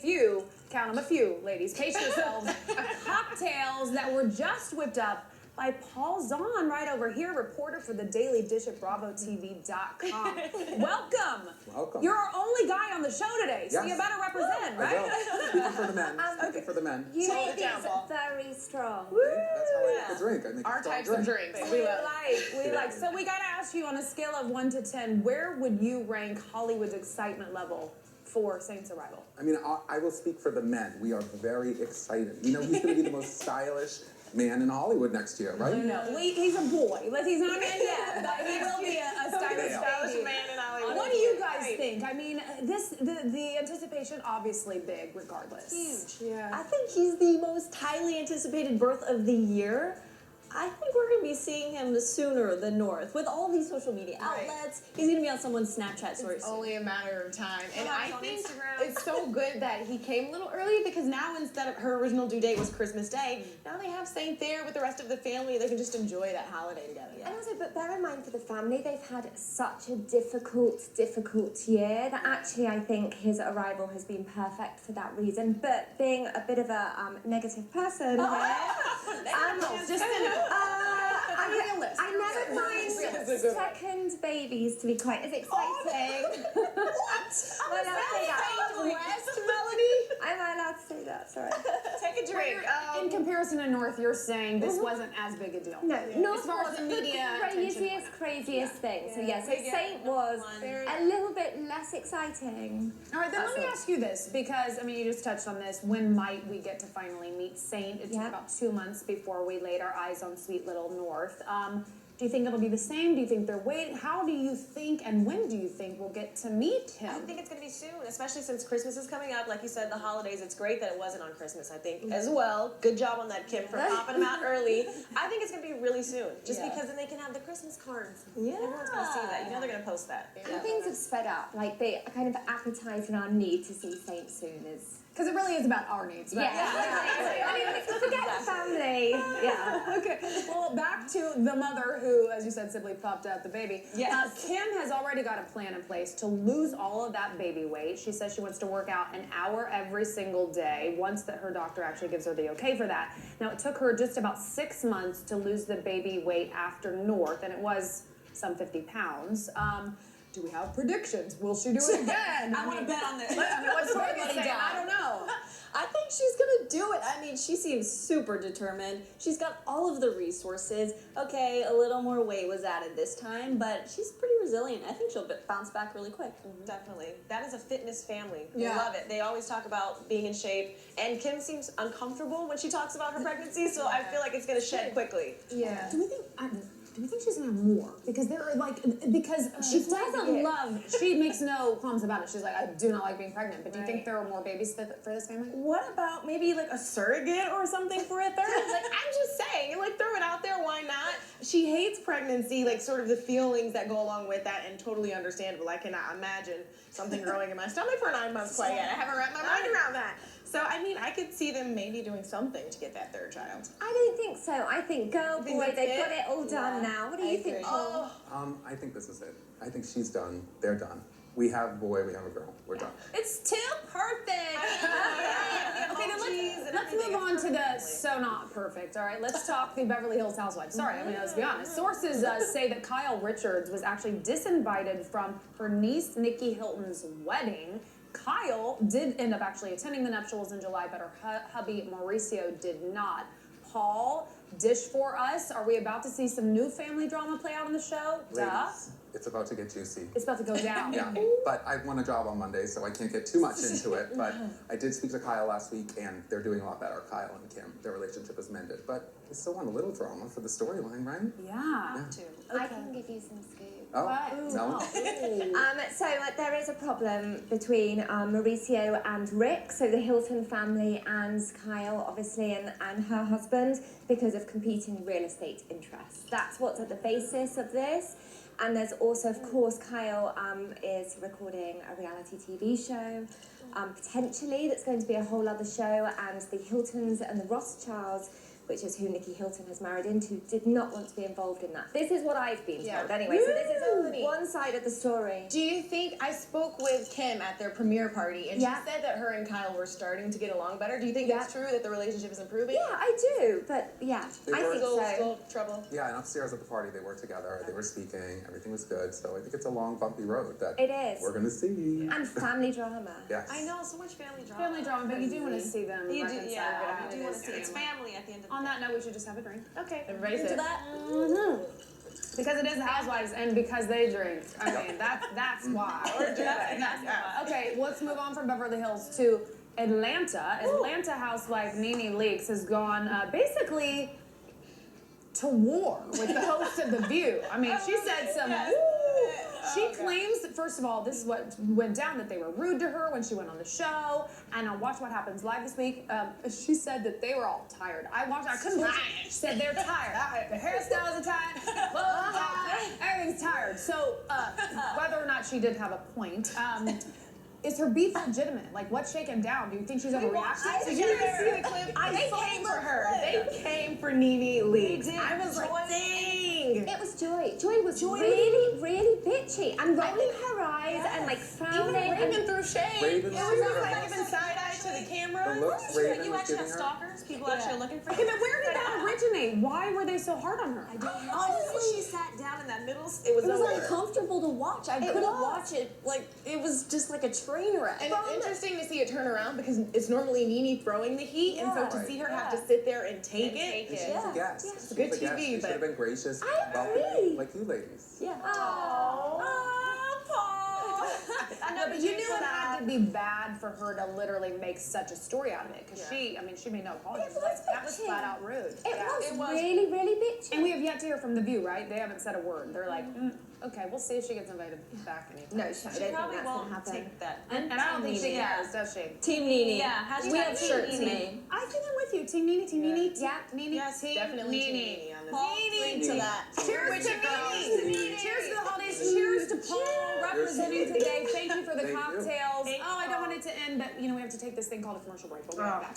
few, count them a few, ladies, pace yourselves, cocktails that were just whipped up by Paul Zahn, right over here, reporter for the Daily Dish at BravoTV.com. Welcome. Welcome. You're our only guy on the show today, so Yes. you better represent, right? Speaking for the men. Speaking for the men. You Hold make it down, these Paul. very strong. That's how I make a drink. I make Our a strong types drink. of drinks. We like. So we gotta ask you on a scale of 1 to 10, where would you rank Hollywood's excitement level for Saint's arrival? I mean, I will speak for the men. We are very excited. You know, he's going to be the most stylish man in Hollywood next year, right? No, he's a boy. Like, he's not a man yet, but he will be a stylish baby. man in Hollywood. What do you guys think? I mean, the anticipation obviously big, regardless. Huge. Yeah. I think he's the most highly anticipated birth of the year. I think we're going to be seeing him sooner than North. With all these social media outlets, he's going to be on someone's Snapchat stories. It's only a matter of time. And I on think Instagram. it's so good that he came a little early because now instead of her original due date was Christmas Day, now they have Saint there with the rest of the family. They can just enjoy that holiday together. And also, but bear in mind for the family, they've had such a difficult year that actually I think his arrival has been perfect for that reason. But being a bit of a negative person I never find second babies to be quite as exciting. What? Am I allowed to say that? Sorry. Take a drink. In comparison to North, you're saying this wasn't as big a deal. No, not As far as the media craziest thing. So yes, Saint was a little bit less exciting. All right, then let me ask you this, because, I mean, you just touched on this. When might we get to finally meet Saint? It took about 2 months before we laid our eyes on sweet little North. Do you think it'll be the same? Do you think they're waiting? How do you think, and when do you think we'll get to meet him? I think it's going to be soon, especially since Christmas is coming up. Like you said, the holidays, it's great that it wasn't on Christmas, I think, as well. Good job on that, Kim, for popping them out early. I think it's going to be really soon, just because then they can have the Christmas cards. Yeah. Everyone's going to see that. You know they're going to post that. And things have sped up. Like, they are kind of appetizing our need to see Saint soon is... Because it really is about our needs. Right? I mean, forget the family. Yeah. Okay. Well, back to the mother who, as you said, simply popped out the baby. Yes. Kim has already got a plan in place to lose all of that baby weight. She says she wants to work out an hour every single day once that her doctor actually gives her the okay for that. Now, it took her just about 6 months to lose the baby weight after North, and it was some 50 pounds. Do we have predictions? Will she do it again? I want to bet on this. I mean, what's Morgan saying? I don't know. I think she's gonna do it. I mean, she seems super determined. She's got all of the resources. Okay, a little more weight was added this time, but she's pretty resilient. I think she'll bounce back really quick. Definitely. That is a fitness family. We love it. They always talk about being in shape, and Kim seems uncomfortable when she talks about her pregnancy, so I feel like it's gonna shed quickly. Yeah. Do we think she's gonna have more? Because she doesn't love. She makes no qualms about it. She's like, I do not like being pregnant. But do you think there are more babies for this family? What about maybe like a surrogate or something for a third? Like, I'm just saying, like, throw it out there. Why not? She hates pregnancy, like sort of the feelings that go along with that, and totally understandable. I cannot imagine something growing in my stomach for 9 months quite yet. I haven't wrapped my mind around that. So, I mean, I could see them maybe doing something to get that third child. I don't think so. I think girl, boy, they've got it all done now. What do you think, Paul? I think this is it. I think she's done. They're done. We have a boy, we have a girl. We're done. It's too perfect. Okay, then let's move on to the so not perfect. All right, let's talk the Beverly Hills Housewives. Sorry, I mean, let's be honest. Sources say that Kyle Richards was actually disinvited from her niece Nikki Hilton's wedding. Kyle did end up actually attending the nuptials in July, but her hubby Mauricio did not. Paul, dish for us. Are we about to see some new family drama play out on the show? Ladies, it's about to get juicy. It's about to go down. Yeah, but I won a job on Monday, so I can't get too much into it. But I did speak to Kyle last week, and they're doing a lot better. Kyle and Kim, their relationship is mended. But we still want a little drama for the storyline, right? Yeah. I can give you some scoop. Oh, no. So there is a problem between Mauricio and Rick, so the Hilton family, and Kyle, obviously, and her husband, because of competing real estate interests. That's what's at the basis of this. And there's also, of course, Kyle is recording a reality TV show, potentially, that's going to be a whole other show, and the Hiltons and the Rothschilds which is who Nikki Hilton has married into, did not want to be involved in that. This is what I've been Yeah. told. Anyway, so this Really? is one side of the story. Do you think, I spoke with Kim at their premiere party, and Yeah. she said that her and Kyle were starting to get along better. Do you think Yeah. that's true, that the relationship is improving? Yeah, I do, but yeah, They I were- think Still, so. still trouble? Yeah, and upstairs at the party they were together, they were speaking, everything was good, so I think it's a long, bumpy road that It is. we're gonna see. And family drama. Yes. I know, so much family drama. Family drama, but you do want to see them You do, reconcile. yeah. get out You of do want to this see it's family. family at the end of the On day. that note, we should just have a drink. Okay. Everybody Into said. that. Because it is the Housewives and because they drink. I mean, that's why. Yeah. Okay, let's move on from Beverly Hills to Atlanta. Atlanta housewife Nene Leakes has gone basically to war with the host of The View. I mean, she said some. She claims, first of all, this is what went down, that they were rude to her when she went on the show. And on Watch What Happens Live this week, she said that they were all tired. I couldn't believe it. She said they're tired. The hairstyles are tired, clothes are tired, everything's tired. So whether or not she did have a point, is her beef legitimate? Like, what's shaken down? Do you think she's overreacting? Did you see the clip? They came for her. They came for Nene Leakes. I was like, dang. It was Joy. Joy was really, really bitchy and rolling her eyes and like frowning. Even Raven and threw shade. Raven It was was very like giving side eye to the camera. The looks Raven You was actually giving have her. stalkers? People actually looking for Okay, you? but where did that originate? Why were they so hard on her? Honestly, she sat down in that middle. It was It was over. uncomfortable to watch. I couldn't was. watch it. Like, it was just like a train wreck. And it's interesting to see it turn around because it's normally Nene throwing the heat, and so to see her have to sit there and take it. And she was a guest. Yes. She Good was a guest. TV, She but- should have been gracious, I welcoming, agree. like you ladies. Yeah. No, but you knew it had to be bad for her to literally make such a story out of it, because she made no apologies. It was Like, that was bitchy. flat out rude. It was really, really bitchy. And we have yet to hear from The View, right? They haven't said a word. They're like, okay, we'll see if she gets invited back anytime. No, I don't think She probably that's gonna won't happen. take that. And I don't think she Nene. does she? Team Nene. Yeah, we hashtag have shirts Team Nene. made. I think I'm with you. Team Nene, Team Nene, Yeah. Nene, Yes, Team definitely Nene. Nene on this. Paul, drink to that. Cheers to Nene. Cheers to the holidays. Cheers to Paul representing today. Thank you for the Thank you. cocktails. Oh, I don't want it to end, but we have to take this thing called a commercial break. We'll be right back.